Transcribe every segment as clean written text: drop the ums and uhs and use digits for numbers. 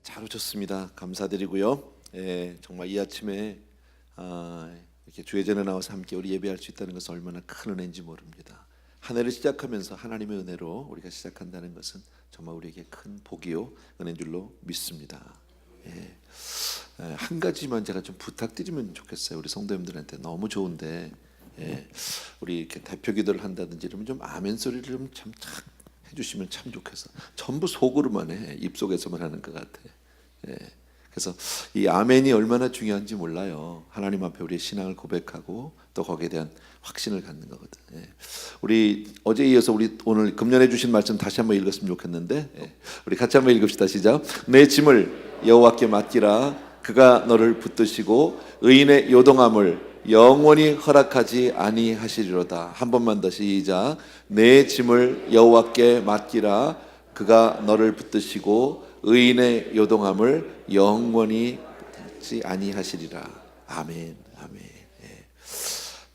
잘 오셨습니다. 감사드리고요. 정말 이 아침에 이렇게 주회전에 나와서 함께 우리 예배할 수 있다는 것은 얼마나 큰 은혜인지 모릅니다. 한 해를 시작하면서 하나님의 은혜로 우리가 시작한다는 것은 정말 우리에게 큰 복이요 은혜인 줄로 믿습니다. 한 가지만 제가 좀 부탁드리면 좋겠어요. 우리 성도님들한테 너무 좋은데 우리 이렇게 대표 기도를 한다든지 이러면 좀 아멘 소리를 좀 참 해주시면 참 좋겠어. 전부 속으로만 해. 입속에서만 하는 것 같아. 그래서 이 아멘이 얼마나 중요한지 몰라요. 하나님 앞에 우리의 신앙을 고백하고 또 거기에 대한 확신을 갖는 거거든. 우리 어제 이어서 우리 오늘 금년에 주신 말씀 다시 한번 읽었으면 좋겠는데 우리 같이 한번 읽읍시다. 시작. 내 짐을 여호와께 맡기라. 그가 너를 붙드시고 의인의 요동함을 영원히 허락하지 아니하시리로다. 한 번만 더 시작. 내 짐을 여호와께 맡기라. 그가 너를 붙드시고 의인의 요동함을 영원히 하지 아니하시리라. 아멘. 아멘.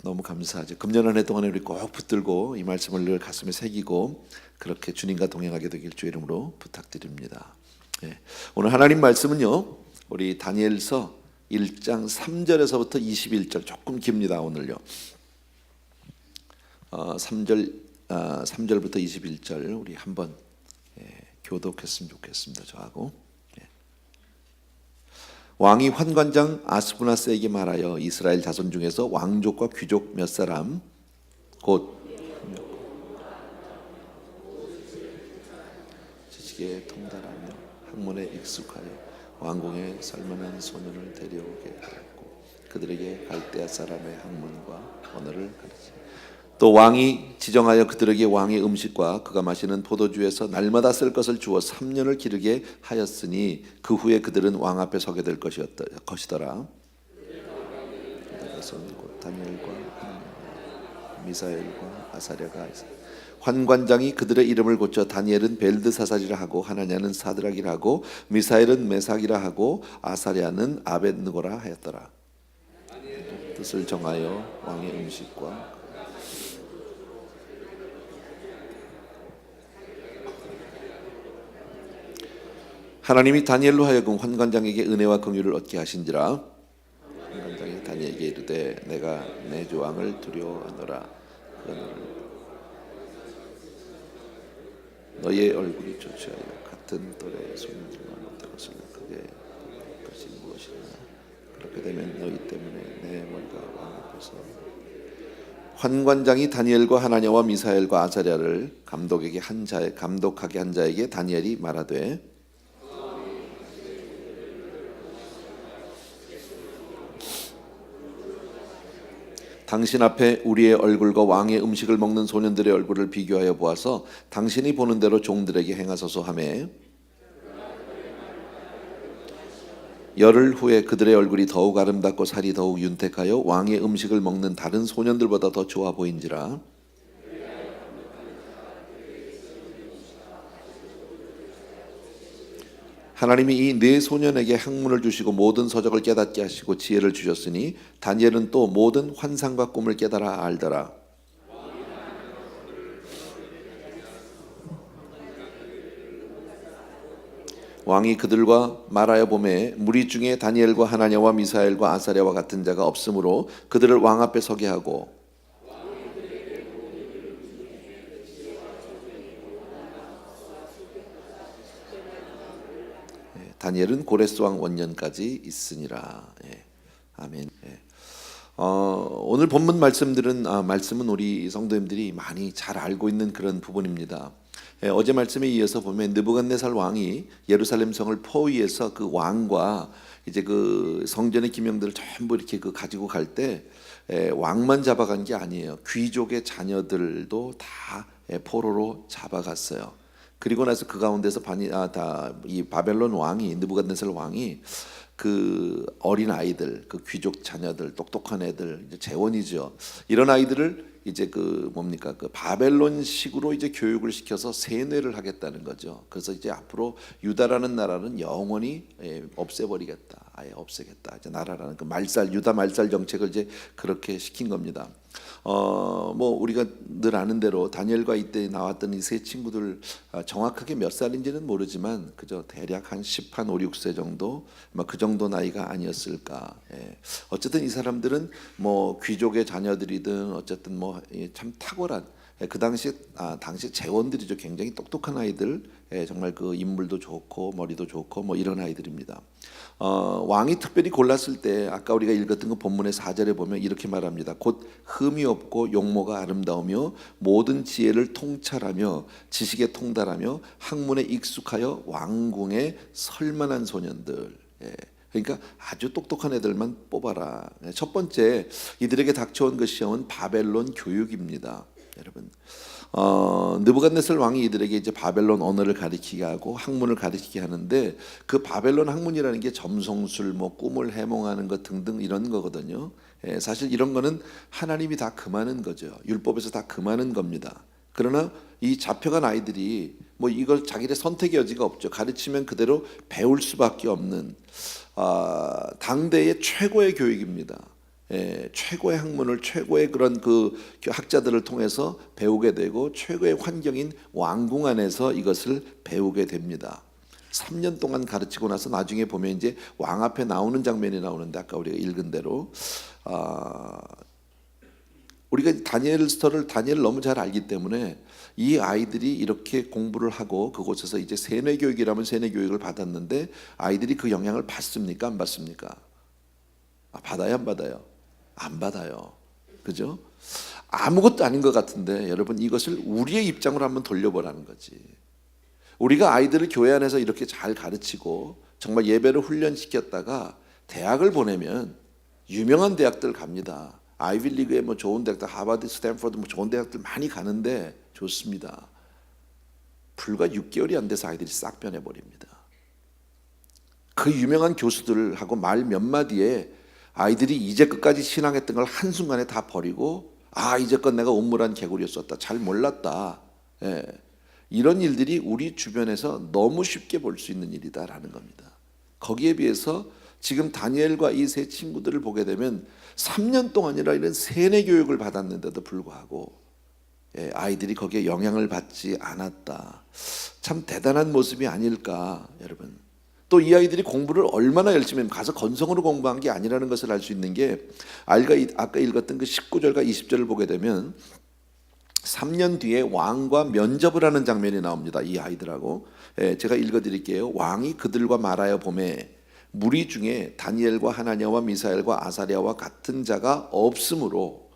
너무 감사하죠. 금년 한 해 동안에 우리 꼭 붙들고 이 말씀을 늘 가슴에 새기고 그렇게 주님과 동행하게 되길 주 이름으로 부탁드립니다. 오늘 하나님 말씀은요, 우리 다니엘서 1장 3절에서부터 21절 조금 깁니다. 오늘요 3절부터 21절 우리 한번 교독했으면 좋겠습니다. 저하고. 왕이 환관장 아스부나스에게 말하여 이스라엘 자손 중에서 왕족과 귀족 몇 사람 곧 지식에 통달하며 학문에 익숙하여 왕궁에 살만한 소년을 데려오게 하였고 그들에게 갈대아 사람의 학문과 언어를 가르치고 또 왕이 지정하여 그들에게 왕의 음식과 그가 마시는 포도주에서 날마다 쓸 것을 주어 3년을 기르게 하였으니 그 후에 그들은 왕 앞에 서게 될 것이더라. 곧 다니엘과 미사엘과 아사랴가 있었다. 환관장이 그들의 이름을 고쳐 다니엘은 벨드사살이라 하고 하나냐는 사드락이라 하고 미사엘은 메삭이라 하고 아사랴는 아벳느고라 하였더라. 뜻을 정하여 왕의 음식과 하나님이 다니엘로 하여금 환관장에게 은혜와 긍휼을 얻게 하신지라. 환관장이 다니엘에게 이르되 내가 내 조왕을 두려워하노라. 그가 너의 얼굴이 조치하여 같은 또래의 소년들만 없던 것을 크게 볼 것이 무엇이냐. 그렇게 되면 너희 때문에 내 머리가 왕 앞에서 환관장이 다니엘과 하나냐와 미사엘과 아사랴를 감독하게 한 자에게 다니엘이 말하되 당신 앞에 우리의 얼굴과 왕의 음식을 먹는 소년들의 얼굴을 비교하여 보아서 당신이 보는 대로 종들에게 행하소서 하매 열흘 후에 그들의 얼굴이 더욱 아름답고 살이 더욱 윤택하여 왕의 음식을 먹는 다른 소년들보다 더 좋아 보인지라. 하나님이 이 네 소년에게 학문을 주시고 모든 서적을 깨닫게 하시고 지혜를 주셨으니 다니엘은 또 모든 환상과 꿈을 깨달아 알더라. 왕이 그들과 말하여 보매 무리 중에 다니엘과 하나냐와 미사엘과 아사랴와 같은 자가 없으므로 그들을 왕 앞에 서게 하고 다니엘은 고레스 왕 원년까지 있으니라. 아멘. 오늘 본문 말씀은 우리 성도님들이 많이 잘 알고 있는 그런 부분입니다. 어제 말씀에 이어서 보면 느부갓네살 왕이 예루살렘 성을 포위해서 그 왕과 이제 그 성전의 기명들을 전부 이렇게 가지고 갈 때 왕만 잡아간 게 아니에요. 귀족의 자녀들도 다 포로로 잡아갔어요. 그리고 나서 그 가운데서 이 바벨론 왕이 느부갓네살 왕이 그 어린 아이들, 그 귀족 자녀들, 똑똑한 애들, 이제 재원이죠. 이런 아이들을 이제 그 바벨론식으로 이제 교육을 시켜서 세뇌를 하겠다는 거죠. 그래서 이제 앞으로 유다라는 나라는 영원히 없애버리겠다. 아예 없애겠다. 이제 나라라는 그 말살 유다 말살 정책을 이제 그렇게 시킨 겁니다. 뭐 우리가 늘 아는 대로 다니엘과 이때 나왔던 이 세 친구들 정확하게 몇 살인지는 모르지만 그저 대략 한 5, 6세 정도 그 정도 나이가 아니었을까. 예. 어쨌든 이 사람들은 뭐 귀족의 자녀들이든 어쨌든 뭐 참 탁월한 그 당시 재원들이죠. 굉장히 똑똑한 아이들, 정말 그 인물도 좋고 머리도 좋고 뭐 이런 아이들입니다. 왕이 특별히 골랐을 때 아까 우리가 읽었던 그 본문의 4절에 보면 이렇게 말합니다. 곧 흠이 없고 용모가 아름다우며 모든 지혜를 통찰하며 지식에 통달하며 학문에 익숙하여 왕궁에 설만한 소년들. 그러니까 아주 똑똑한 애들만 뽑아라. 첫 번째 이들에게 닥쳐온 그 시험은 바벨론 교육입니다. 여러분, 느부갓네살 왕이 이들에게 이제 바벨론 언어를 가르치게 하고 학문을 가르치게 하는데 그 바벨론 학문이라는 게 점성술, 뭐 꿈을 해몽하는 것 등등 이런 거거든요. 사실 이런 거는 하나님이 다 금하는 거죠. 율법에서 다 금하는 겁니다. 그러나 이 잡혀간 아이들이 뭐 이걸 자기의 선택의 여지가 없죠. 가르치면 그대로 배울 수밖에 없는 당대의 최고의 교육입니다. 최고의 학문을 최고의 그런 그 학자들을 통해서 배우게 되고 최고의 환경인 왕궁 안에서 이것을 배우게 됩니다. 3년 동안 가르치고 나서 나중에 보면 이제 왕 앞에 나오는 장면이 나오는데 아까 우리가 읽은 대로 우리가 다니엘을 너무 잘 알기 때문에 이 아이들이 이렇게 공부를 하고 그곳에서 이제 세뇌 교육이라면 세뇌 교육을 받았는데 아이들이 그 영향을 받습니까? 안 받습니까? 받아요, 안 받아요? 안 받아요. 그죠? 아무것도 아닌 것 같은데 여러분 이것을 우리의 입장으로 한번 돌려보라는 거지. 우리가 아이들을 교회 안에서 이렇게 잘 가르치고 정말 예배를 훈련시켰다가 대학을 보내면 유명한 대학들 갑니다. 아이비리그에 뭐 좋은 대학들, 하버드, 스탠포드 뭐 좋은 대학들 많이 가는데 좋습니다. 불과 6개월이 안 돼서 아이들이 싹 변해버립니다. 그 유명한 교수들하고 말 몇 마디에 아이들이 이제껏까지 신앙했던 걸 한순간에 다 버리고 이제껏 내가 음물한 개구리였었다. 잘 몰랐다. 이런 일들이 우리 주변에서 너무 쉽게 볼 수 있는 일이다라는 겁니다. 거기에 비해서 지금 다니엘과 이 세 친구들을 보게 되면 3년 동안이라 이런 세뇌 교육을 받았는데도 불구하고 아이들이 거기에 영향을 받지 않았다. 참 대단한 모습이 아닐까 여러분. 또 이 아이들이 공부를 얼마나 열심히 가서 건성으로 공부한 게 아니라는 것을 알 수 있는 게 아까 읽었던 그 19절과 20절을 보게 되면 3년 뒤에 왕과 면접을 하는 장면이 나옵니다. 이 아이들하고 제가 읽어드릴게요. 왕이 그들과 말하여 보매 무리 중에 다니엘과 하나냐와 미사엘과 아사랴와 같은 자가 없으므로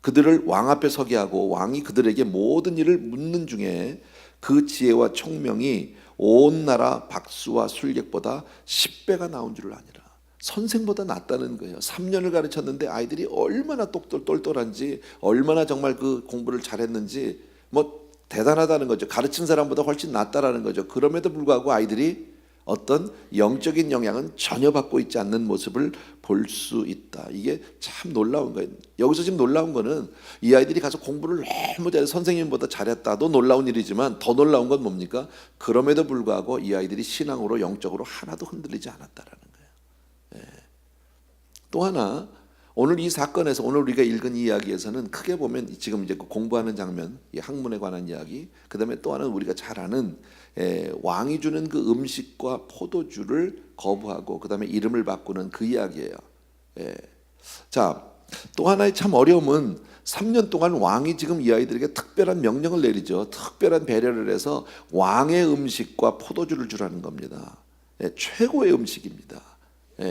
그들을 왕 앞에 서게 하고 왕이 그들에게 모든 일을 묻는 중에 그 지혜와 총명이 온 나라 박수와 술객보다 10배가 나온 줄을 아니라. 선생보다 낫다는 거예요. 3년을 가르쳤는데 아이들이 얼마나 똘똘한지 얼마나 정말 그 공부를 잘했는지 뭐 대단하다는 거죠. 가르친 사람보다 훨씬 낫다라는 거죠. 그럼에도 불구하고 아이들이 어떤 영적인 영향은 전혀 받고 있지 않는 모습을 볼 수 있다. 이게 참 놀라운 거예요. 여기서 지금 놀라운 거는 이 아이들이 가서 공부를 너무 잘해서 선생님보다 잘했다도 놀라운 일이지만 더 놀라운 건 뭡니까? 그럼에도 불구하고 이 아이들이 신앙으로 영적으로 하나도 흔들리지 않았다라는 거예요. 또 하나 오늘 이 사건에서 오늘 우리가 읽은 이 이야기에서는 크게 보면 지금 이제 공부하는 장면, 이 학문에 관한 이야기, 그 다음에 또 하나는 우리가 잘 아는 왕이 주는 그 음식과 포도주를 거부하고 그 다음에 이름을 바꾸는 그 이야기예요. 자, 또 하나의 참 어려움은 3년 동안 왕이 지금 이 아이들에게 특별한 명령을 내리죠. 특별한 배려를 해서 왕의 음식과 포도주를 주라는 겁니다. 최고의 음식입니다.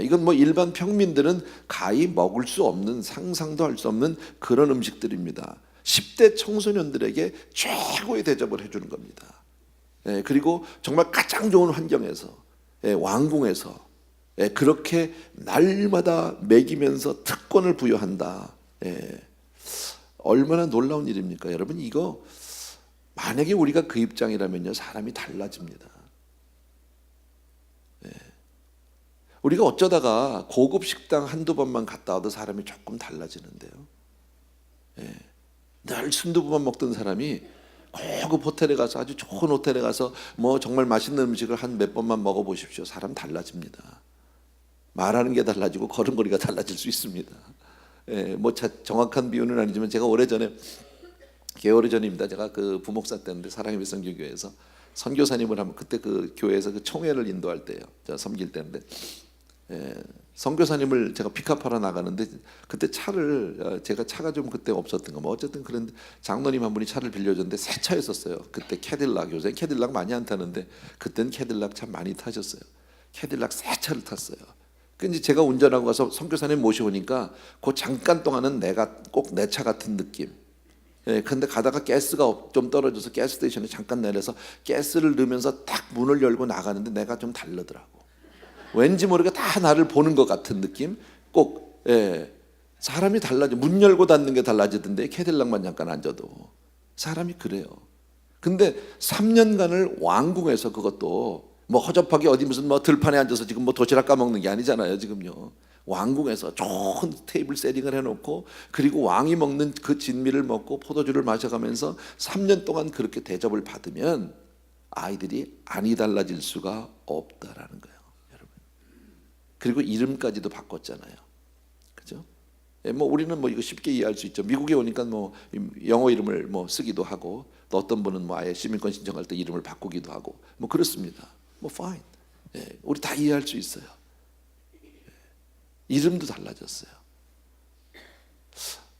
이건 뭐 일반 평민들은 가히 먹을 수 없는 상상도 할 수 없는 그런 음식들입니다. 10대 청소년들에게 최고의 대접을 해주는 겁니다. 그리고 정말 가장 좋은 환경에서 왕궁에서 그렇게 날마다 먹이면서 특권을 부여한다. 얼마나 놀라운 일입니까? 여러분 이거 만약에 우리가 그 입장이라면요 사람이 달라집니다. 우리가 어쩌다가 고급 식당 한두 번만 갔다 와도 사람이 조금 달라지는데요. 늘 순두부만 먹던 사람이 고급 호텔에 가서 아주 좋은 호텔에 가서 뭐 정말 맛있는 음식을 한 몇 번만 먹어보십시오. 사람 달라집니다. 말하는 게 달라지고 걸음걸이가 달라질 수 있습니다. 뭐 정확한 비유는 아니지만 제가 오래전에 개월이 전입니다. 제가 그 부목사 때인데 사랑의 백성교회에서 선교사님을 하면 그때 그 교회에서 그 총회를 인도할 때요. 제가 섬길 때인데 선교사님을 제가 픽업하러 나가는데 그때 차를 제가 차가 좀 그때 없었던가 뭐 어쨌든 그런데 장로님 한 분이 차를 빌려줬는데 새 차였었어요. 그때 캐딜락, 요새 캐딜락 많이 안 타는데 그때는 캐딜락 참 많이 타셨어요. 캐딜락 새 차를 탔어요. 근데 제가 운전하고 가서 선교사님 모셔오니까 그 잠깐 동안은 내가 꼭 내 차 같은 느낌. 근데 가다가 가스가 좀 떨어져서 가스 스테이션에 잠깐 내려서 가스를 넣으면서 딱 문을 열고 나가는데 내가 좀 다르더라고. 왠지 모르게 다 나를 보는 것 같은 느낌. 꼭 사람이 달라져. 문 열고 닫는 게 달라지던데 캐딜락만 잠깐 앉아도 사람이 그래요. 근데 3년간을 왕궁에서 그것도 뭐 허접하게 어디 무슨 뭐 들판에 앉아서 지금 뭐 도시락 까먹는 게 아니잖아요. 지금요. 왕궁에서 좋은 테이블 세팅을 해놓고 그리고 왕이 먹는 그 진미를 먹고 포도주를 마셔가면서 3년 동안 그렇게 대접을 받으면 아이들이 안이 달라질 수가 없다라는 거예요, 여러분. 그리고 이름까지도 바꿨잖아요, 그죠? 뭐 우리는 뭐 이거 쉽게 이해할 수 있죠. 미국에 오니까 뭐 영어 이름을 뭐 쓰기도 하고 또 어떤 분은 뭐 아예 시민권 신청할 때 이름을 바꾸기도 하고 뭐 그렇습니다. 뭐 fine. 우리 다 이해할 수 있어요. 이름도 달라졌어요.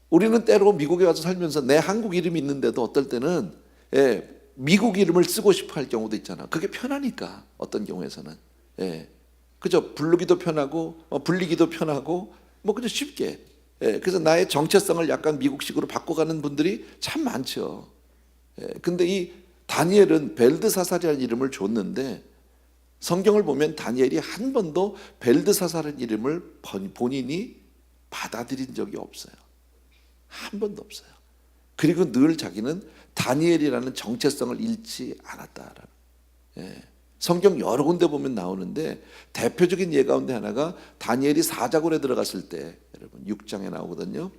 우리는 때로 미국에 와서 살면서 내 한국 이름이 있는데도 어떨 때는 미국 이름을 쓰고 싶어 할 경우도 있잖아. 그게 편하니까 어떤 경우에서는 그죠? 부르기도 편하고 불리기도 편하고 뭐 그저 쉽게 그래서 나의 정체성을 약간 미국식으로 바꿔가는 분들이 참 많죠. 근데 이 다니엘은 벨드사살이라는 이름을 줬는데 성경을 보면 다니엘이 한 번도 벨드사살이라는 이름을 본인이 받아들인 적이 없어요. 한 번도 없어요. 그리고 늘 자기는 다니엘이라는 정체성을 잃지 않았다라는. 성경 여러 군데 보면 나오는데 대표적인 예 가운데 하나가 다니엘이 사자굴에 들어갔을 때 여러분 6장에 나오거든요.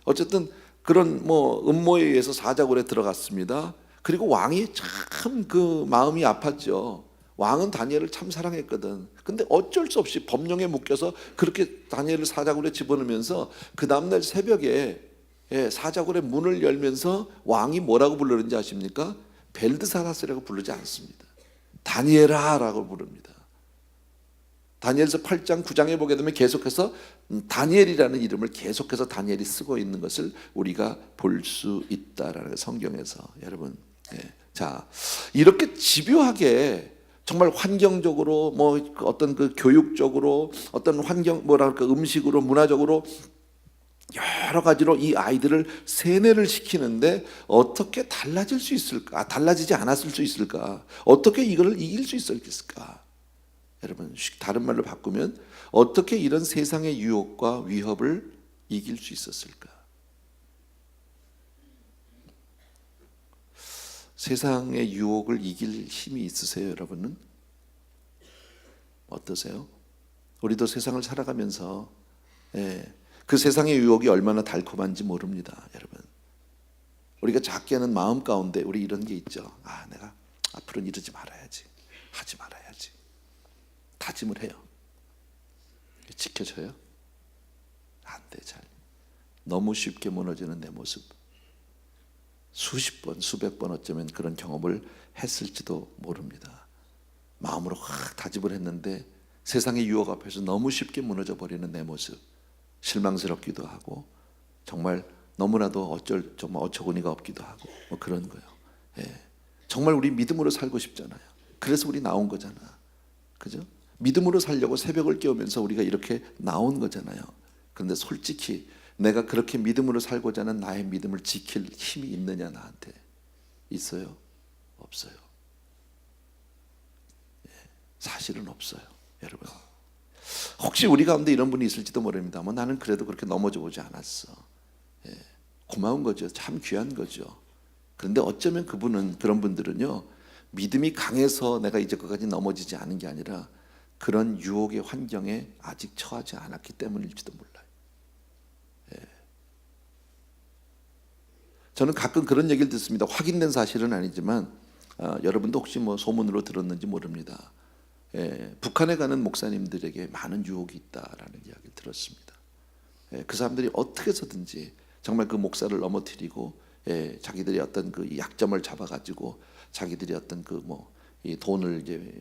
어쨌든 그런 뭐 음모에 의해서 사자굴에 들어갔습니다. 그리고 왕이 참 그 마음이 아팠죠. 왕은 다니엘을 참 사랑했거든. 근데 어쩔 수 없이 법령에 묶여서 그렇게 다니엘을 사자굴에 집어넣으면서 그 다음날 새벽에 사자굴의 문을 열면서 왕이 뭐라고 부르는지 아십니까? 벨드사라스라고 부르지 않습니다. 다니엘아라고 부릅니다. 다니엘서 8장 9장에 보게 되면 계속해서 다니엘이라는 이름을 계속해서 다니엘이 쓰고 있는 것을 우리가 볼 수 있다라는 성경에서 여러분. 자, 이렇게 집요하게 정말 환경적으로 뭐 어떤 그 교육적으로 어떤 환경 뭐랄까 음식으로 문화적으로 여러 가지로 이 아이들을 세뇌를 시키는데 어떻게 달라질 수 있을까? 달라지지 않았을 수 있을까? 어떻게 이걸 이길 수 있을까? 여러분 다른 말로 바꾸면 어떻게 이런 세상의 유혹과 위협을 이길 수 있었을까? 세상의 유혹을 이길 힘이 있으세요, 여러분은? 어떠세요? 우리도 세상을 살아가면서 그 세상의 유혹이 얼마나 달콤한지 모릅니다, 여러분. 우리가 작게는 마음 가운데 우리 이런 게 있죠. 아, 내가 앞으로는 이러지 말아야지, 하지 말아야지. 다짐을 해요. 지켜져요? 안 돼, 잘. 너무 쉽게 무너지는 내 모습. 수십 번, 수백 번 어쩌면 그런 경험을 했을지도 모릅니다. 마음으로 확 다짐을 했는데 세상의 유혹 앞에서 너무 쉽게 무너져 버리는 내 모습. 실망스럽기도 하고 정말 너무나도 정말 어처구니가 없기도 하고 뭐 그런 거예요. 정말 우리 믿음으로 살고 싶잖아요. 그래서 우리 나온 거잖아. 그죠? 믿음으로 살려고 새벽을 깨우면서 우리가 이렇게 나온 거잖아요. 그런데 솔직히 내가 그렇게 믿음으로 살고자 하는 나의 믿음을 지킬 힘이 있느냐 나한테? 있어요? 없어요. 사실은 없어요, 여러분. 혹시 우리 가운데 이런 분이 있을지도 모릅니다만 나는 그래도 그렇게 넘어져 보지 않았어. 고마운 거죠. 참 귀한 거죠. 그런데 어쩌면 그런 분들은요, 믿음이 강해서 내가 이제까지 넘어지지 않은 게 아니라 그런 유혹의 환경에 아직 처하지 않았기 때문일지도 몰라요. 저는 가끔 그런 얘기를 듣습니다. 확인된 사실은 아니지만 여러분도 혹시 뭐 소문으로 들었는지 모릅니다. 북한에 가는 목사님들에게 많은 유혹이 있다라는 이야기를 들었습니다. 그 사람들이 어떻게 해서든지 정말 그 목사를 넘어뜨리고 자기들이 어떤 그 약점을 잡아가지고 자기들이 어떤 그 이 돈을 이제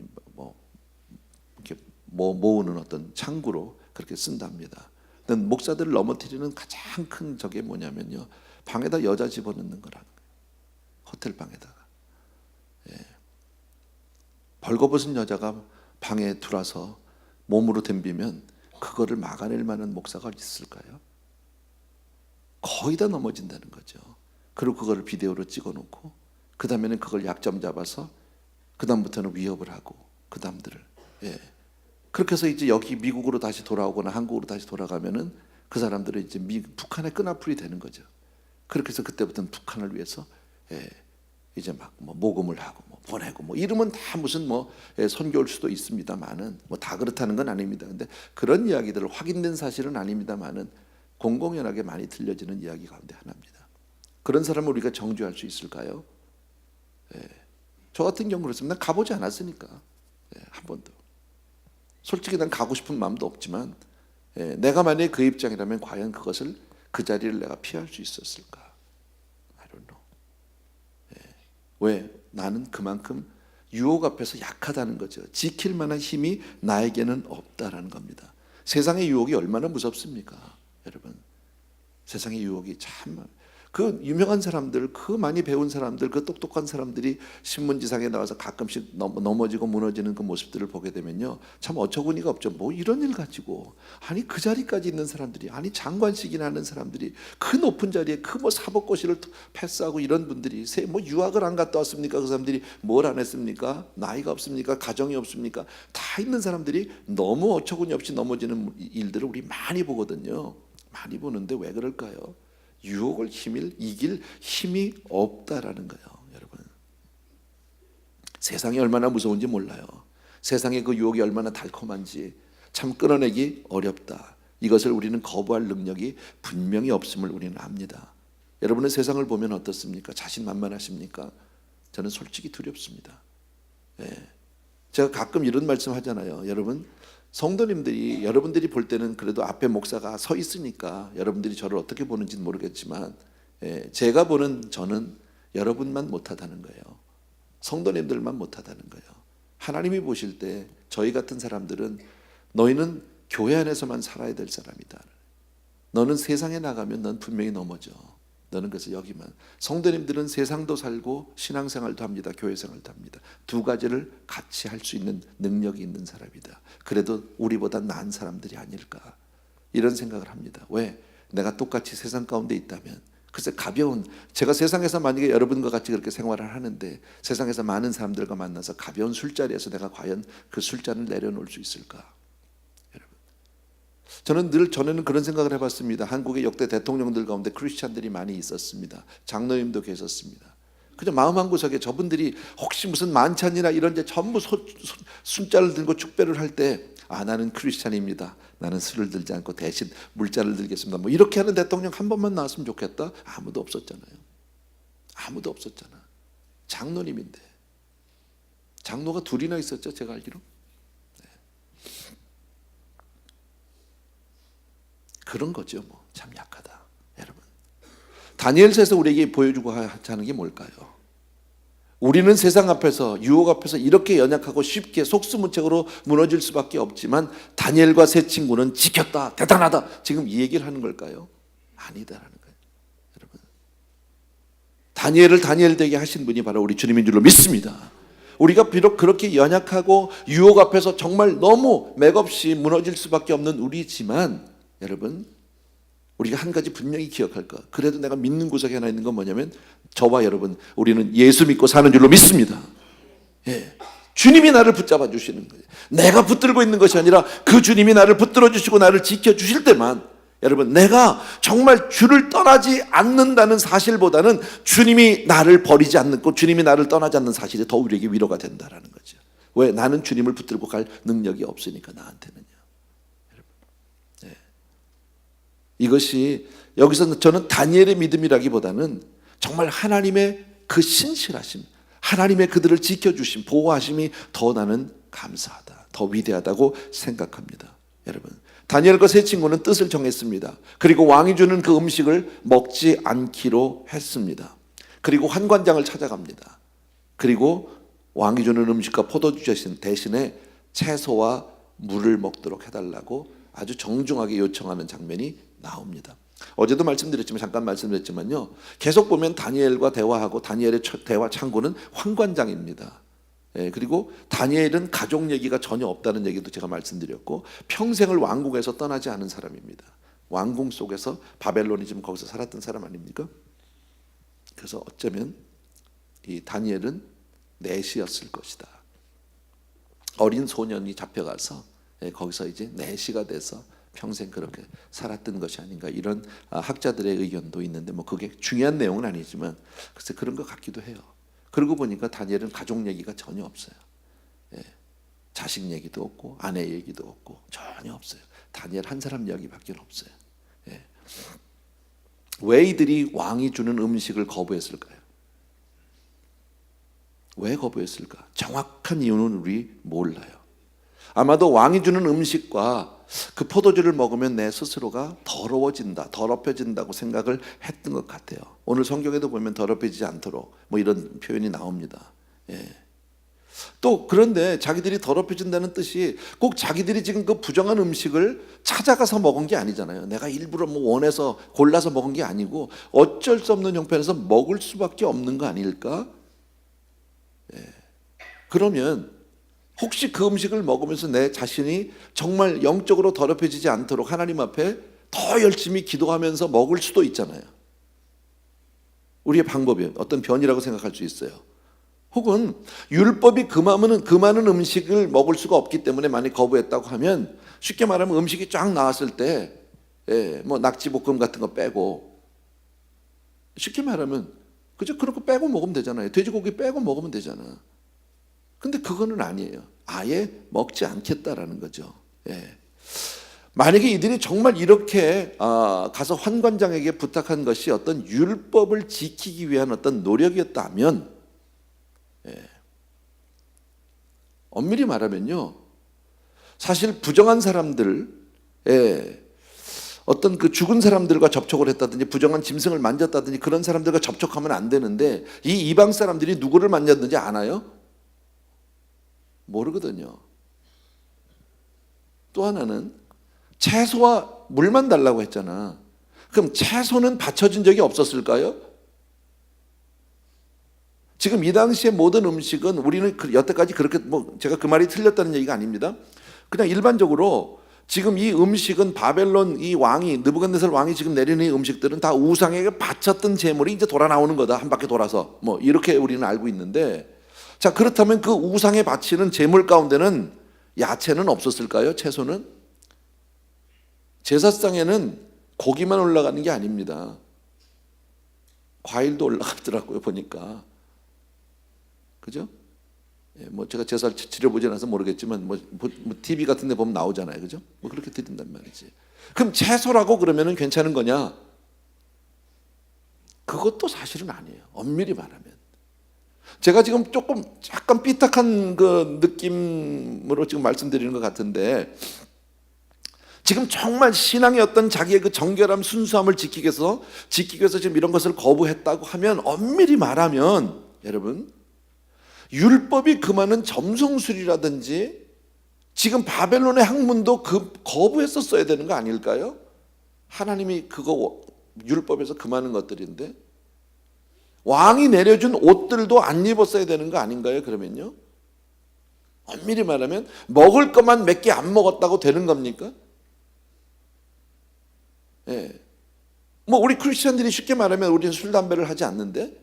이렇게 모으는 어떤 창구로 그렇게 쓴답니다. 근데 목사들을 넘어뜨리는 가장 큰 적이 뭐냐면요, 방에다 여자 집어넣는 거라는 거예요. 호텔 방에다가 벌거벗은 여자가 방에 들어와서 몸으로 덤비면 그거를 막아낼 만한 목사가 있을까요? 거의 다 넘어진다는 거죠. 그리고 그거를 비디오로 찍어놓고 그 다음에는 그걸 약점 잡아서 그 다음부터는 위협을 하고 그 다음들을 그렇게 해서 이제 여기 미국으로 다시 돌아오거나 한국으로 다시 돌아가면은 그 사람들은 이제 북한의 끈앞풀이 되는 거죠. 그렇게 해서 그때부터는 북한을 위해서 이제 막 모금을 하고 보내고 이러면 다 무슨 선교일 수도 있습니다만은 다 그렇다는 건 아닙니다. 근데 그런 이야기들을 확인된 사실은 아닙니다만은 공공연하게 많이 들려지는 이야기 가운데 하나입니다. 그런 사람을 우리가 정죄할 수 있을까요? 저 같은 경우 그렇습니다. 난 가보지 않았으니까 한 번도. 솔직히 난 가고 싶은 마음도 없지만 내가 만약에 그 입장이라면 과연 그것을 그 자리를 내가 피할 수 있었을까? I don't know. 왜? 나는 그만큼 유혹 앞에서 약하다는 거죠. 지킬 만한 힘이 나에게는 없다라는 겁니다. 세상의 유혹이 얼마나 무섭습니까? 여러분, 세상의 유혹이 참, 그 유명한 사람들, 그 많이 배운 사람들, 그 똑똑한 사람들이 신문지상에 나와서 가끔씩 넘어지고 무너지는 그 모습들을 보게 되면요, 참 어처구니가 없죠. 이런 일 가지고, 아니 그 자리까지 있는 사람들이, 아니 장관식이나 하는 사람들이 그 높은 자리에 그 사법고시를 패스하고 이런 분들이 유학을 안 갔다 왔습니까? 그 사람들이 뭘 안 했습니까? 나이가 없습니까? 가정이 없습니까? 다 있는 사람들이 너무 어처구니 없이 넘어지는 일들을 우리 많이 보거든요. 많이 보는데 왜 그럴까요? 유혹을 이길 힘이 없다라는 거예요. 여러분, 세상이 얼마나 무서운지 몰라요. 세상의 그 유혹이 얼마나 달콤한지 참 끊어내기 어렵다. 이것을 우리는 거부할 능력이 분명히 없음을 우리는 압니다. 여러분은 세상을 보면 어떻습니까? 자신만만하십니까? 저는 솔직히 두렵습니다. 제가 가끔 이런 말씀 하잖아요. 여러분, 성도님들이, 여러분들이 볼 때는 그래도 앞에 목사가 서 있으니까 여러분들이 저를 어떻게 보는지는 모르겠지만 제가 보는 저는 여러분만 못하다는 거예요. 성도님들만 못하다는 거예요. 하나님이 보실 때 저희 같은 사람들은 너희는 교회 안에서만 살아야 될 사람이다. 너는 세상에 나가면 넌 분명히 넘어져. 너는 그래서 여기만. 성도님들은 세상도 살고 신앙생활도 합니다. 교회생활도 합니다. 두 가지를 같이 할 수 있는 능력이 있는 사람이다. 그래도 우리보다 나은 사람들이 아닐까, 이런 생각을 합니다. 왜? 내가 똑같이 세상 가운데 있다면, 글쎄 가벼운, 제가 세상에서 만약에 여러분과 같이 그렇게 생활을 하는데 세상에서 많은 사람들과 만나서 가벼운 술자리에서 내가 과연 그 술잔을 내려놓을 수 있을까? 저는 늘 전에는 그런 생각을 해봤습니다. 한국의 역대 대통령들 가운데 크리스찬들이 많이 있었습니다. 장로님도 계셨습니다. 그냥 마음 한구석에 저분들이 혹시 무슨 만찬이나 이런 데 전부 술잔을 들고 축배를 할 때, 나는 크리스찬입니다. 나는 술을 들지 않고 대신 물잔을 들겠습니다. 이렇게 하는 대통령 한 번만 나왔으면 좋겠다. 아무도 없었잖아요. 아무도 없었잖아. 장로님인데. 장로가 둘이나 있었죠, 제가 알기로. 그런 거죠. 참 약하다. 여러분, 다니엘서에서 우리에게 보여주고 하자는 게 뭘까요? 우리는 세상 앞에서, 유혹 앞에서 이렇게 연약하고 쉽게 속수무책으로 무너질 수밖에 없지만 다니엘과 세 친구는 지켰다, 대단하다, 지금 이 얘기를 하는 걸까요? 아니다라는 거예요. 여러분, 다니엘을 다니엘 되게 하신 분이 바로 우리 주님인 줄로 믿습니다. 우리가 비록 그렇게 연약하고 유혹 앞에서 정말 너무 맥없이 무너질 수밖에 없는 우리지만, 여러분, 우리가 한 가지 분명히 기억할 것, 그래도 내가 믿는 구석에 하나 있는 건 뭐냐면, 저와 여러분, 우리는 예수 믿고 사는 줄로 믿습니다. 주님이 나를 붙잡아 주시는 거예요. 내가 붙들고 있는 것이 아니라 그 주님이 나를 붙들어 주시고 나를 지켜 주실 때만, 여러분, 내가 정말 주를 떠나지 않는다는 사실보다는 주님이 나를 버리지 않고 주님이 나를 떠나지 않는 사실이 더 우리에게 위로가 된다라는 거죠. 왜? 나는 주님을 붙들고 갈 능력이 없으니까, 나한테는요. 이것이 여기서 저는 다니엘의 믿음이라기보다는 정말 하나님의 그 신실하심, 하나님의 그들을 지켜주심, 보호하심이 더 나는 감사하다. 더 위대하다고 생각합니다. 여러분, 다니엘과 세 친구는 뜻을 정했습니다. 그리고 왕이 주는 그 음식을 먹지 않기로 했습니다. 그리고 환관장을 찾아갑니다. 그리고 왕이 주는 음식과 포도주 대신에 채소와 물을 먹도록 해달라고 아주 정중하게 요청하는 장면이 나옵니다. 어제도 말씀드렸지만 잠깐 말씀드렸지만요, 계속 보면 다니엘과 대화하고 다니엘의 대화 창구는 환관장입니다. 그리고 다니엘은 가족 얘기가 전혀 없다는 얘기도 제가 말씀드렸고, 평생을 왕궁에서 떠나지 않은 사람입니다. 왕궁 속에서 바벨론이 지금 거기서 살았던 사람 아닙니까? 그래서 어쩌면 이 다니엘은 내시였을 것이다. 어린 소년이 잡혀가서 거기서 이제 내시가 돼서 평생 그렇게 살았던 것이 아닌가, 이런 학자들의 의견도 있는데 뭐 그게 중요한 내용은 아니지만 글쎄 그런 것 같기도 해요. 그러고 보니까 다니엘은 가족 얘기가 전혀 없어요. 자식 얘기도 없고 아내 얘기도 없고 전혀 없어요. 다니엘 한 사람 이야기밖에 없어요. 왜 이들이 왕이 주는 음식을 거부했을까요? 왜 거부했을까? 정확한 이유는 우리 몰라요. 아마도 왕이 주는 음식과 그 포도주를 먹으면 내 스스로가 더러워진다, 더럽혀진다고 생각을 했던 것 같아요. 오늘 성경에도 보면 더럽혀지지 않도록 뭐 이런 표현이 나옵니다. 또 그런데 자기들이 더럽혀진다는 뜻이 꼭 자기들이 지금 그 부정한 음식을 찾아가서 먹은 게 아니잖아요. 내가 일부러 뭐 원해서 골라서 먹은 게 아니고 어쩔 수 없는 형편에서 먹을 수밖에 없는 거 아닐까? 그러면 혹시 그 음식을 먹으면서 내 자신이 정말 영적으로 더럽혀지지 않도록 하나님 앞에 더 열심히 기도하면서 먹을 수도 있잖아요. 우리의 방법이 어떤 변이라고 생각할 수 있어요. 혹은 율법이 그 많은 음식을 먹을 수가 없기 때문에 많이 거부했다고 하면, 쉽게 말하면 음식이 쫙 나왔을 때 뭐 낙지볶음 같은 거 빼고, 쉽게 말하면 그저 그런 거 빼고 먹으면 되잖아요. 돼지고기 빼고 먹으면 되잖아. 근데 그거는 아니에요. 아예 먹지 않겠다라는 거죠. 만약에 이들이 정말 이렇게 가서 환관장에게 부탁한 것이 어떤 율법을 지키기 위한 어떤 노력이었다면, 엄밀히 말하면요, 사실 부정한 사람들, 어떤 그 죽은 사람들과 접촉을 했다든지 부정한 짐승을 만졌다든지 그런 사람들과 접촉하면 안 되는데, 이 이방 사람들이 누구를 만졌는지 아나요? 모르거든요. 또 하나는 채소와 물만 달라고 했잖아. 그럼 채소는 받쳐진 적이 없었을까요? 지금 이 당시의 모든 음식은, 우리는 여태까지 그렇게 제가 그 말이 틀렸다는 얘기가 아닙니다. 그냥 일반적으로 지금 이 음식은 바벨론 이 왕이, 느부갓네살 왕이 지금 내리는 이 음식들은 다 우상에게 바쳤던 제물이 이제 돌아 나오는 거다. 한 바퀴 돌아서 뭐 이렇게 우리는 알고 있는데, 자, 그렇다면 그 우상에 바치는 제물 가운데는 야채는 없었을까요? 채소는? 제사상에는 고기만 올라가는 게 아닙니다. 과일도 올라가더라고요, 보니까. 그죠? 뭐 제가 제사를 지려보지 않아서 모르겠지만 뭐 TV 같은 데 보면 나오잖아요. 그죠? 뭐 그렇게 드린단 말이지. 그럼 채소라고 그러면은 괜찮은 거냐? 그것도 사실은 아니에요. 엄밀히 말하면. 제가 지금 조금 약간 삐딱한 그 느낌으로 지금 말씀드리는 것 같은데, 지금 정말 신앙의 어떤 자기의 그 정결함, 순수함을 지키기 위해서 지금 이런 것을 거부했다고 하면, 엄밀히 말하면 여러분, 율법이 금하는 점성술이라든지 지금 바벨론의 학문도 거부했었어야 되는 거 아닐까요? 하나님이 그거 율법에서 금하는 것들인데 왕이 내려준 옷들도 안 입었어야 되는 거 아닌가요? 그러면요, 엄밀히 말하면 먹을 것만 몇 개 안 먹었다고 되는 겁니까? 뭐 우리 크리스천들이 쉽게 말하면 우리는 술 담배를 하지 않는데,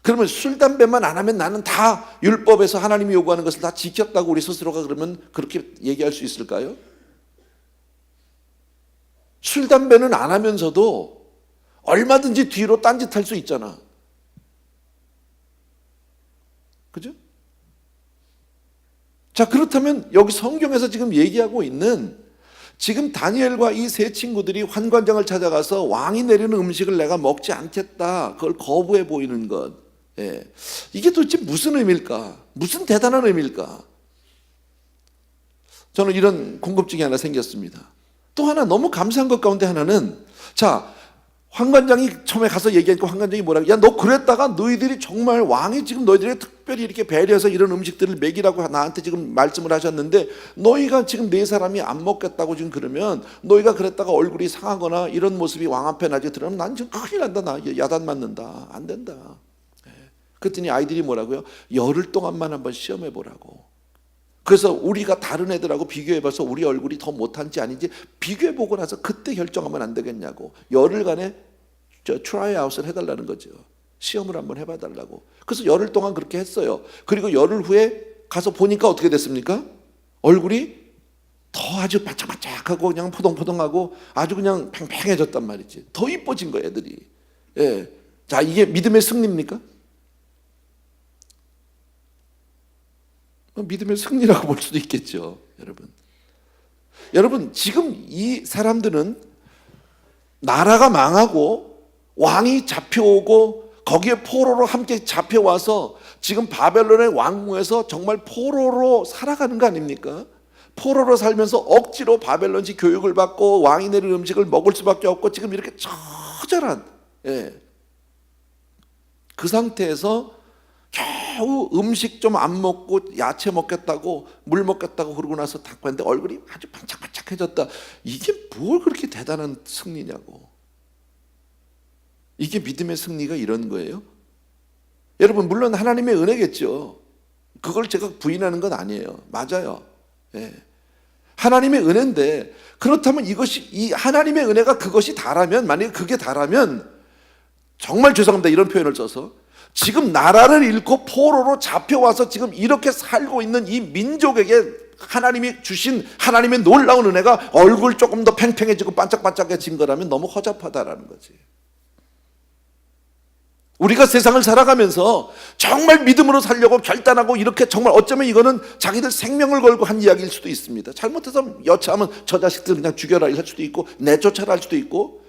그러면 술 담배만 안 하면 나는 다 율법에서 하나님이 요구하는 것을 다 지켰다고 우리 스스로가 그러면 그렇게 얘기할 수 있을까요? 술 담배는 안 하면서도 얼마든지 뒤로 딴짓할 수 있잖아. 그죠? 자, 그렇다면 여기 성경에서 지금 얘기하고 있는, 지금 다니엘과 이 세 친구들이 환관장을 찾아가서 왕이 내리는 음식을 내가 먹지 않겠다, 그걸 거부해 보이는 것, 이게 도대체 무슨 의미일까? 무슨 대단한 의미일까? 저는 이런 궁금증이 하나 생겼습니다. 또 하나 너무 감사한 것 가운데 하나는, 자, 황 관장이 처음에 가서 얘기하니까 황 관장이 뭐라고, 야, 너 그랬다가 너희들이 정말 왕이 지금 너희들에게 특별히 이렇게 배려해서 이런 음식들을 먹이라고 나한테 지금 말씀을 하셨는데, 너희가 지금 네 사람이 안 먹겠다고 지금 그러면, 너희가 그랬다가 얼굴이 상하거나 이런 모습이 왕 앞에 나중에 들어오면 난 지금 큰일 난다. 나 야단 맞는다. 안 된다. 그랬더니 아이들이 뭐라고요? 열흘 동안만 한번 시험해 보라고. 그래서 우리가 다른 애들하고 비교해봐서 우리 얼굴이 더 못한지 아닌지 비교해보고 나서 그때 결정하면 안 되겠냐고. 열흘간의 트라이아웃을 해달라는 거죠. 시험을 한번 해봐달라고. 그래서 열흘 동안 그렇게 했어요. 그리고 열흘 후에 가서 보니까 어떻게 됐습니까? 얼굴이 더 아주 반짝반짝하고 그냥 포동포동하고 아주 그냥 팽팽해졌단 말이지. 더 이뻐진 거예요, 애들이. 예. 자, 이게 믿음의 승리입니까? 믿음의 승리라고 볼 수도 있겠죠, 여러분. 여러분, 지금 이 사람들은 나라가 망하고 왕이 잡혀오고 거기에 포로로 함께 잡혀와서 지금 바벨론의 왕궁에서 정말 포로로 살아가는 거 아닙니까? 포로로 살면서 억지로 바벨론식 교육을 받고 왕이 내린 음식을 먹을 수밖에 없고 지금 이렇게 처절한, 그 상태에서 겨우 음식 좀 안 먹고 야채 먹겠다고 물 먹겠다고 그러고 나서 딱 봤는데 얼굴이 아주 반짝반짝해졌다. 이게 뭘 그렇게 대단한 승리냐고. 이게 믿음의 승리가 이런 거예요? 여러분, 물론 하나님의 은혜겠죠. 그걸 제가 부인하는 건 아니에요. 맞아요. 하나님의 은혜인데, 그렇다면 이것이, 이 하나님의 은혜가 그것이 다라면, 만약에 그게 다라면, 정말 죄송합니다, 이런 표현을 써서, 지금 나라를 잃고 포로로 잡혀와서 지금 이렇게 살고 있는 이 민족에게 하나님이 주신 하나님의 놀라운 은혜가 얼굴 조금 더 팽팽해지고 반짝반짝해진 거라면 너무 허접하다라는 거지. 우리가 세상을 살아가면서 정말 믿음으로 살려고 결단하고 이렇게 정말 어쩌면 이거는 자기들 생명을 걸고 한 이야기일 수도 있습니다. 잘못해서 여차하면 저 자식들 그냥 죽여라 할 수도 있고 내쫓아라 할 수도 있고,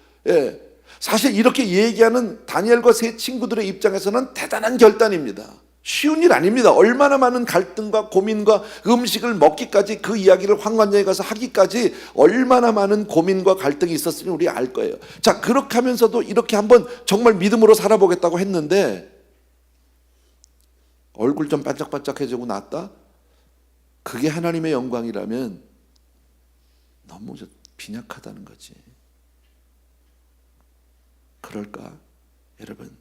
사실 이렇게 얘기하는 다니엘과 세 친구들의 입장에서는 대단한 결단입니다. 쉬운 일 아닙니다. 얼마나 많은 갈등과 고민과 음식을 먹기까지, 그 이야기를 황관장에 가서 하기까지 얼마나 많은 고민과 갈등이 있었으니 우리 알 거예요. 자, 그렇게 하면서도 이렇게 한번 정말 믿음으로 살아보겠다고 했는데 얼굴 좀 반짝반짝해지고 났다? 그게 하나님의 영광이라면 너무 빈약하다는 거지. 그럴까, 여러분?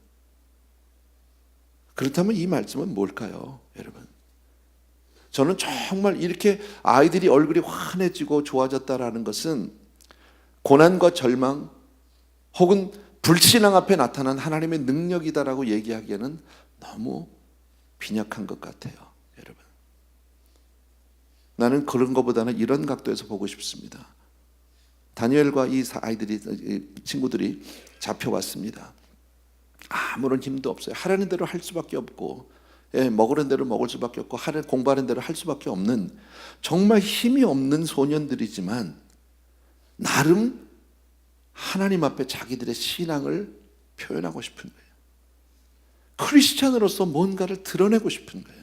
그렇다면 이 말씀은 뭘까요, 여러분? 저는 정말 이렇게 아이들이 얼굴이 환해지고 좋아졌다라는 것은 고난과 절망 혹은 불신앙 앞에 나타난 하나님의 능력이다라고 얘기하기에는 너무 빈약한 것 같아요, 여러분. 나는 그런 것보다는 이런 각도에서 보고 싶습니다. 다니엘과 이 아이들이, 친구들이 잡혀왔습니다. 아무런 힘도 없어요. 하라는 대로 할 수밖에 없고, 먹으는 대로 먹을 수밖에 없고, 공부하는 대로 할 수밖에 없는 정말 힘이 없는 소년들이지만 나름 하나님 앞에 자기들의 신앙을 표현하고 싶은 거예요. 크리스찬으로서 뭔가를 드러내고 싶은 거예요.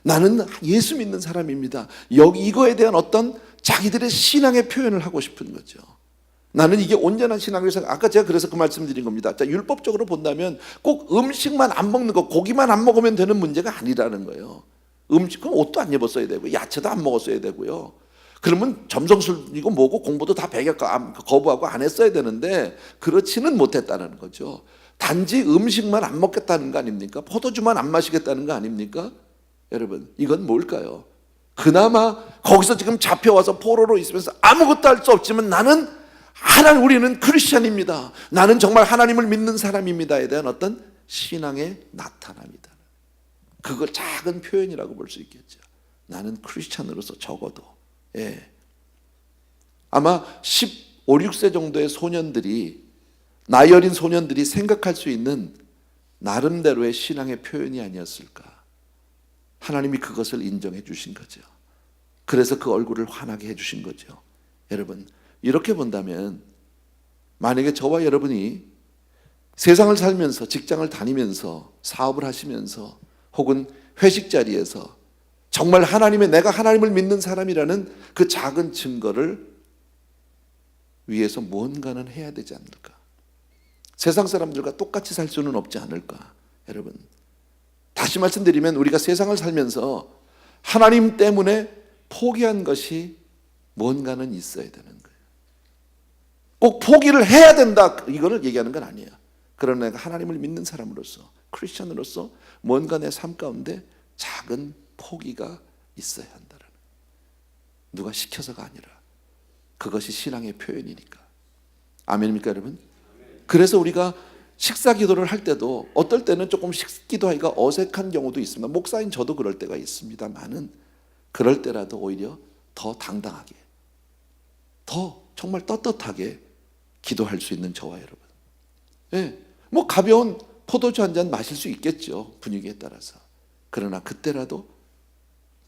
나는 예수 믿는 사람입니다. 이거에 대한 어떤 자기들의 신앙의 표현을 하고 싶은 거죠. 나는 이게 온전한 신앙을 생각. 아까 제가 그래서 그 말씀드린 겁니다. 자, 율법적으로 본다면 꼭 음식만 안 먹는 거, 고기만 안 먹으면 되는 문제가 아니라는 거예요. 그럼 옷도 안 입었어야 되고, 야채도 안 먹었어야 되고요. 그러면 점성술이고 뭐고 공부도 다 거부하고 안 했어야 되는데 그렇지는 못했다는 거죠. 단지 음식만 안 먹겠다는 거 아닙니까? 포도주만 안 마시겠다는 거 아닙니까? 여러분, 이건 뭘까요? 그나마 거기서 지금 잡혀와서 포로로 있으면서 아무것도 할 수 없지만 우리는 크리스찬입니다. 나는 정말 하나님을 믿는 사람입니다에 대한 어떤 신앙의 나타남이다. 그걸 작은 표현이라고 볼 수 있겠죠. 나는 크리스찬으로서 적어도. 아마 15, 16세 정도의 소년들이, 나이 어린 소년들이 생각할 수 있는 나름대로의 신앙의 표현이 아니었을까. 하나님이 그것을 인정해 주신 거죠. 그래서 그 얼굴을 환하게 해 주신 거죠. 여러분, 이렇게 본다면 만약에 저와 여러분이 세상을 살면서, 직장을 다니면서, 사업을 하시면서, 혹은 회식 자리에서 정말 내가 하나님을 믿는 사람이라는 그 작은 증거를 위해서 무언가는 해야 되지 않을까? 세상 사람들과 똑같이 살 수는 없지 않을까? 여러분, 다시 말씀드리면 우리가 세상을 살면서 하나님 때문에 포기한 것이 무언가는 있어야 되는 거예요. 꼭 포기를 해야 된다, 이거를 얘기하는 건 아니에요. 그러나 내가 하나님을 믿는 사람으로서, 크리스천으로서 뭔가 내 삶 가운데 작은 포기가 있어야 한다는, 누가 시켜서가 아니라 그것이 신앙의 표현이니까. 아멘입니까 여러분? 그래서 우리가 식사 기도를 할 때도 어떨 때는 조금 기도하기가 어색한 경우도 있습니다. 목사인 저도 그럴 때가 있습니다만은, 그럴 때라도 오히려 더 당당하게, 더 정말 떳떳하게 기도할 수 있는 저와 여러분, 뭐 가벼운 포도주 한 잔 마실 수 있겠죠, 분위기에 따라서. 그러나 그때라도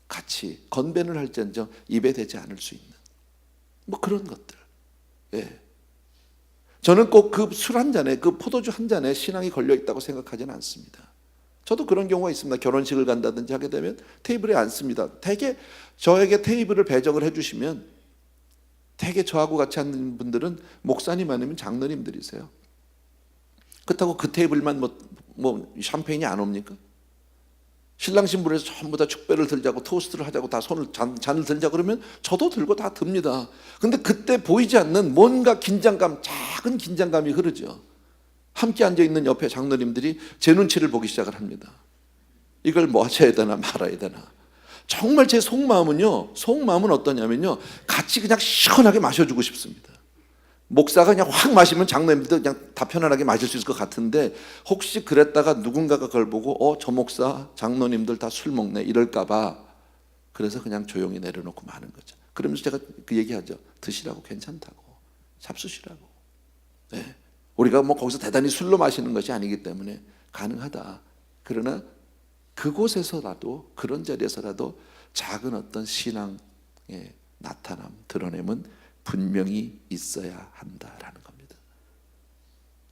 같이 건배를 할지언정 입에 대지 않을 수 있는 뭐 그런 것들. 저는 꼭 그 술 한 잔에, 그 포도주 한 잔에 신앙이 걸려 있다고 생각하지는 않습니다. 저도 그런 경우가 있습니다. 결혼식을 간다든지 하게 되면 테이블에 앉습니다. 대개 저에게 테이블을 배정을 해주시면, 대개 저하고 같이 앉는 분들은 목사님 아니면 장로님들이세요. 그렇다고 그 테이블만 뭐 샴페인이 안 옵니까? 신랑 신부에서 전부 다 축배를 들자고, 토스트를 하자고, 다 잔을 들자 그러면 저도 들고 다 듭니다. 근데 그때 보이지 않는 뭔가 긴장감, 작은 긴장감이 흐르죠. 함께 앉아있는 옆에 장로님들이 제 눈치를 보기 시작을 합니다. 이걸 뭐 하셔야 되나 말아야 되나. 정말 제 속마음은 어떠냐면요, 같이 그냥 시원하게 마셔주고 싶습니다. 목사가 그냥 확 마시면 장로님들도 그냥 다 편안하게 마실 수 있을 것 같은데, 혹시 그랬다가 누군가가 그걸 보고 저 목사, 장로님들 다 술 먹네 이럴까 봐, 그래서 그냥 조용히 내려놓고 마는 거죠. 그러면서 제가 그 얘기하죠. 드시라고, 괜찮다고, 잡수시라고. 우리가 뭐 거기서 대단히 술로 마시는 것이 아니기 때문에 가능하다. 그러나 그곳에서라도, 그런 자리에서라도 작은 어떤 신앙의 나타남, 드러냄은 분명히 있어야 한다라는 겁니다.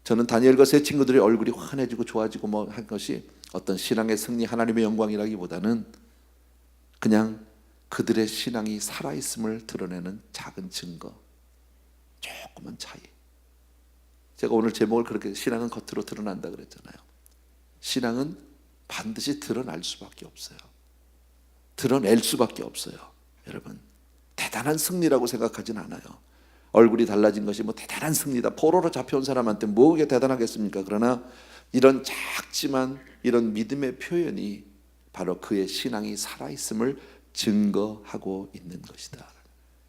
저는 다니엘과 세 친구들의 얼굴이 환해지고 좋아지고 뭐 한 것이 어떤 신앙의 승리, 하나님의 영광이라기보다는 그냥 그들의 신앙이 살아있음을 드러내는 작은 증거, 조그만 차이. 제가 오늘 제목을 그렇게, 신앙은 겉으로 드러난다 그랬잖아요. 신앙은 반드시 드러날 수밖에 없어요. 드러낼 수밖에 없어요. 여러분, 대단한 승리라고 생각하진 않아요. 얼굴이 달라진 것이 뭐 대단한 승리다, 포로로 잡혀온 사람한테 뭐가 대단하겠습니까? 그러나 이런 작지만 이런 믿음의 표현이 바로 그의 신앙이 살아있음을 증거하고 있는 것이다.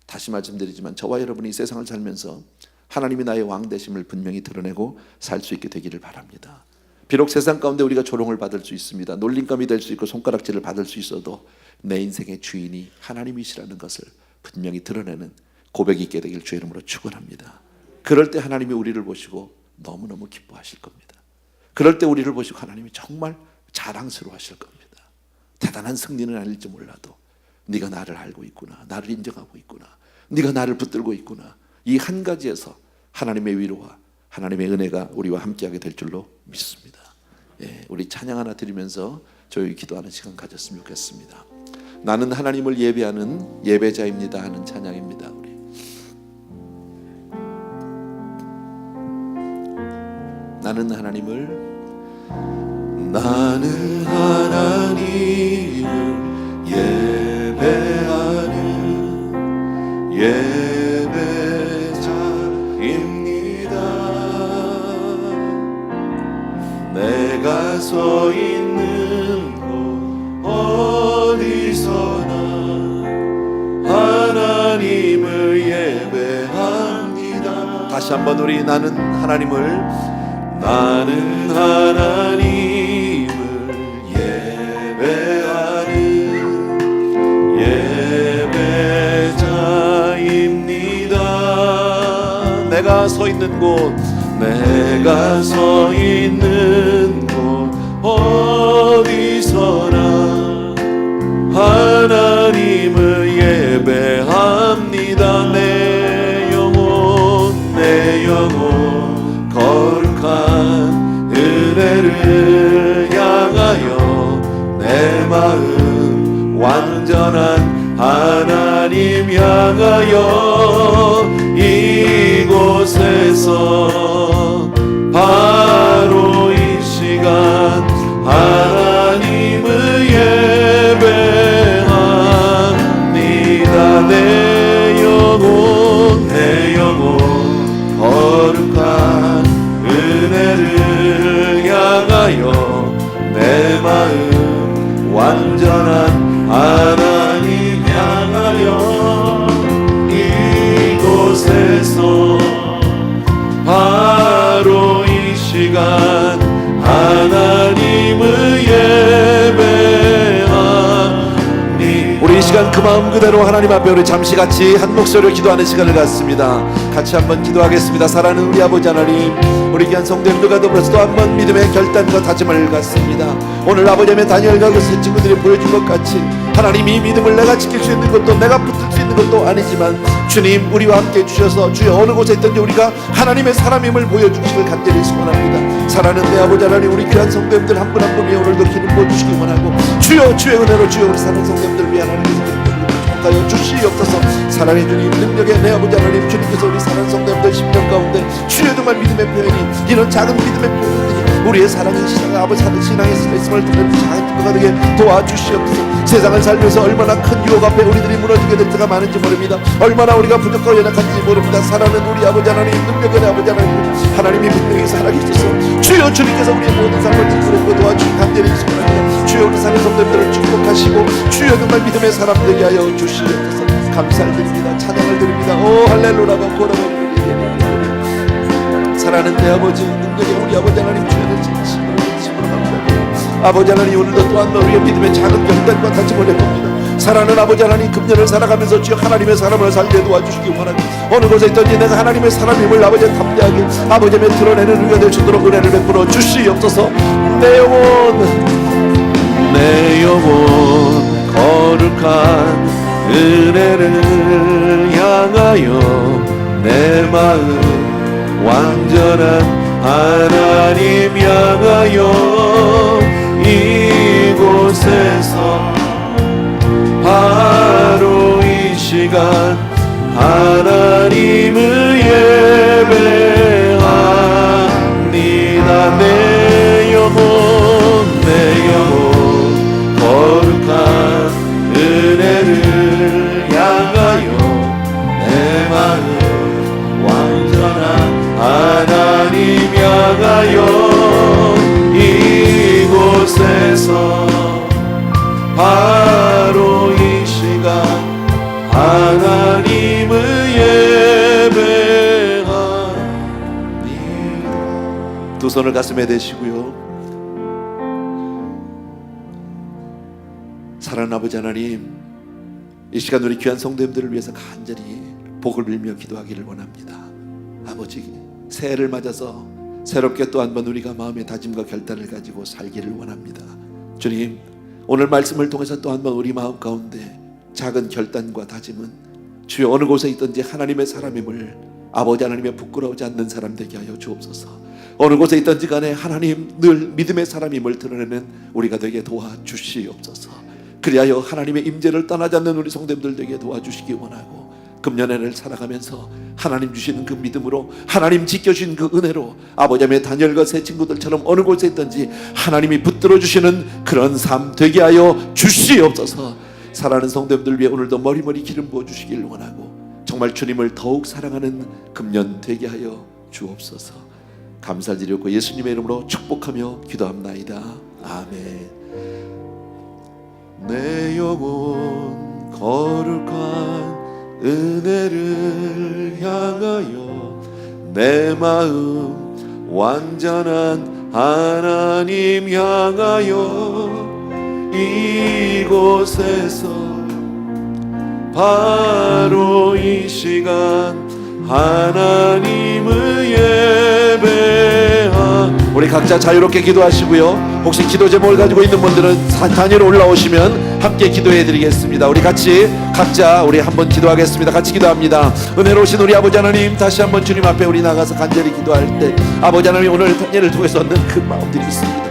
다시 말씀드리지만 저와 여러분이 이 세상을 살면서 하나님이 나의 왕 되심을 분명히 드러내고 살 수 있게 되기를 바랍니다. 비록 세상 가운데 우리가 조롱을 받을 수 있습니다. 놀림감이 될 수 있고 손가락질을 받을 수 있어도 내 인생의 주인이 하나님이시라는 것을 분명히 드러내는 고백이 있게 되길 주의 이름으로 축원합니다. 그럴 때 하나님이 우리를 보시고 너무너무 기뻐하실 겁니다. 그럴 때 우리를 보시고 하나님이 정말 자랑스러워하실 겁니다. 대단한 승리는 아닐지 몰라도 네가 나를 알고 있구나, 나를 인정하고 있구나, 네가 나를 붙들고 있구나. 이 한 가지에서 하나님의 위로와 하나님의 은혜가 우리와 함께하게 될 줄로 믿습니다. 우리 찬양 하나 드리면서 조용히 기도하는 시간 가졌으면 좋겠습니다. 나는 하나님을 예배하는 예배자입니다 하는 찬양입니다. 우리 나는 하나님을 예배하는 예배자입니다. 내가 서 있는 곳 어디서나 하나님을 예배합니다. 다시 한번 우리 나는 하나님을 예배하는 예배자입니다. 내가 서 있는 곳 어디서나 하나님을 예배합니다. 내 영혼 거룩한 은혜를 향하여 내 마음 완 향하여 이곳에서 바로 이 시간 하나님을 예배합니다. 내 영혼 거룩한 은혜를 향하여 내 마음 완전한 하나님 향하여 이곳에서 바로 이 시간 하나님을 예배하니. 우리 이 시간 그 마음 그대로 하나님 앞에 우리 잠시 같이 한 목소리로 기도하는 시간을 갖습니다. 같이 한번 기도하겠습니다. 사랑하는 우리 아버지 하나님, 우리 귀한 성도님들과 더불어서 또 한 번 믿음의 결단과 다짐을 갖습니다. 오늘 아버지의 다니엘과 그 세 친구들이 보여준 것 같이 하나님, 이 믿음을 내가 지킬 수 있는 것도 내가 붙들 수 있는 것도 아니지만 주님 우리와 함께 해주셔서 주여 어느 곳에 있든지 우리가 하나님의 사람임을 보여주시길 간절히 소원합니다. 사랑하는 내 아버지 하나님, 우리 귀한 성도님들 한 분 한 분 위에 오늘도 기름 부어주시기 원하고 주여 주의 은혜로 주여 우리 사는 성도님들 위해 하나님께서 하여 주시옵소서. 사랑해 주님 능력의 내 아버지 하나님, 주님께서 우리 사랑하는 성도님들 10년 가운데 주여 정말 믿음의 표현이 이런 작은 믿음의 표현들이 우리의 사랑의 시작 아버지 하는 신앙의 말씀을 듣는 작은 기도가 되게 도와주시옵소서. 세상을 살면서 얼마나 큰 유혹 앞에 우리들이 무너지게 될 때가 많은지 모릅니다. 얼마나 우리가 부족하고 연약한지 모릅니다. 사랑하는 우리 아버지 하나님, 능력의 내 아버지 하나님, 하나님이 분명히 살아계셔서 주여 주님께서 우리의 모든 삶을 지키고 도와주시기 간절히 소원합니다. 주여 우리 사는 성도님들을 축복하시고 주여 정말 믿음의 사람 되게 하여 주시옵소서. 감사를 드립니다. 찬양을 드립니다. 오 할렐루야가 고라고. 사랑하는 내 아버지, 능력의 우리 아버지 하나님, 주여를 진심으로 감사합니다. 아버지 하나님, 오늘도 또한 우리의 믿음의 작은 결단과 다짐을 해봅니다. 사랑하는 아버지 하나님, 금년을 살아가면서 주여 하나님의 사람을 살게 도와주시기 원하고 어느 곳에 있든지 내가 하나님의 사람임을 아버지의 담대하게 아버지의 드러내는 우리가 될 수 있도록 은혜를 베풀어 주시옵소서. 내 영혼 거룩한 은혜를 향하여 내 마음 완전한 하나님 향하여 이곳에서 바로 이 시간 하나님을 예배합니다. 내 영혼 거룩한 은혜를 향하여 내 마음 완전한 하나님 향하여 이곳에서 바로 이 시간 하나님을 예배합니다. 두 손을 가슴에 대시고요. 사랑하는 아버지 하나님, 이 시간 우리 귀한 성도님들을 위해서 간절히 복을 빌며 기도하기를 원합니다. 아버지, 새해를 맞아서 새롭게 또 한 번 우리가 마음의 다짐과 결단을 가지고 살기를 원합니다. 주님, 오늘 말씀을 통해서 또 한 번 우리 마음 가운데 작은 결단과 다짐은 주여 어느 곳에 있든지 하나님의 사람임을 아버지 하나님의 부끄러우지 않는 사람 되게 하여 주옵소서. 어느 곳에 있든지 간에 하나님 늘 믿음의 사람임을 드러내는 우리가 되게 도와주시옵소서. 그리하여 하나님의 임재를 떠나지 않는 우리 성도님들 되게 도와주시기 원하고 금년에를 살아가면서 하나님 주시는 그 믿음으로 하나님 지켜주신 그 은혜로 아버지 하나님의 다니엘과 세 친구들처럼 어느 곳에 있든지 하나님이 붙들어 주시는 그런 삶 되게 하여 주시옵소서. 사랑하는 성도님들 위해 오늘도 머리머리 기름 부어주시길 원하고 정말 주님을 더욱 사랑하는 금년 되게 하여 주옵소서. 감사드리고 예수님의 이름으로 축복하며 기도합나이다. 아멘. 내 영혼 거룩한 은혜를 향하여 내 마음 완전한 하나님 향하여 이곳에서 바로 이 시간 하나님을 예배하. 우리 각자 자유롭게 기도하시고요. 혹시 기도 제목을 가지고 있는 분들은 단위로 올라오시면 함께 기도해 드리겠습니다. 우리 같이 각자 우리 한번 기도하겠습니다. 같이 기도합니다. 은혜로우신 우리 아버지 하나님, 다시 한번 주님 앞에 우리 나가서 간절히 기도할 때 아버지 하나님 오늘 단예를 통해서 얻는 그 마음들이 있습니다.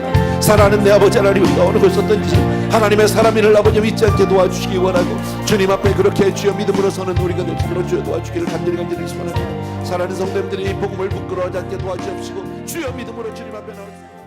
사랑하는 내 아버지 하나님, 우리가 어느 곳서든지 하나님의 사람인을 아버지 잊지 않게 도와주시기 원하고 주님 앞에 그렇게 주여 믿음으로 서는 우리가 될수록 주여 도와주기를 간절히 소원합니다. 사랑하는 성도님들이 이 복음을 부끄러워하지 않게 도와주옵시고 주여 믿음으로 주님 앞에 나올 수 있도록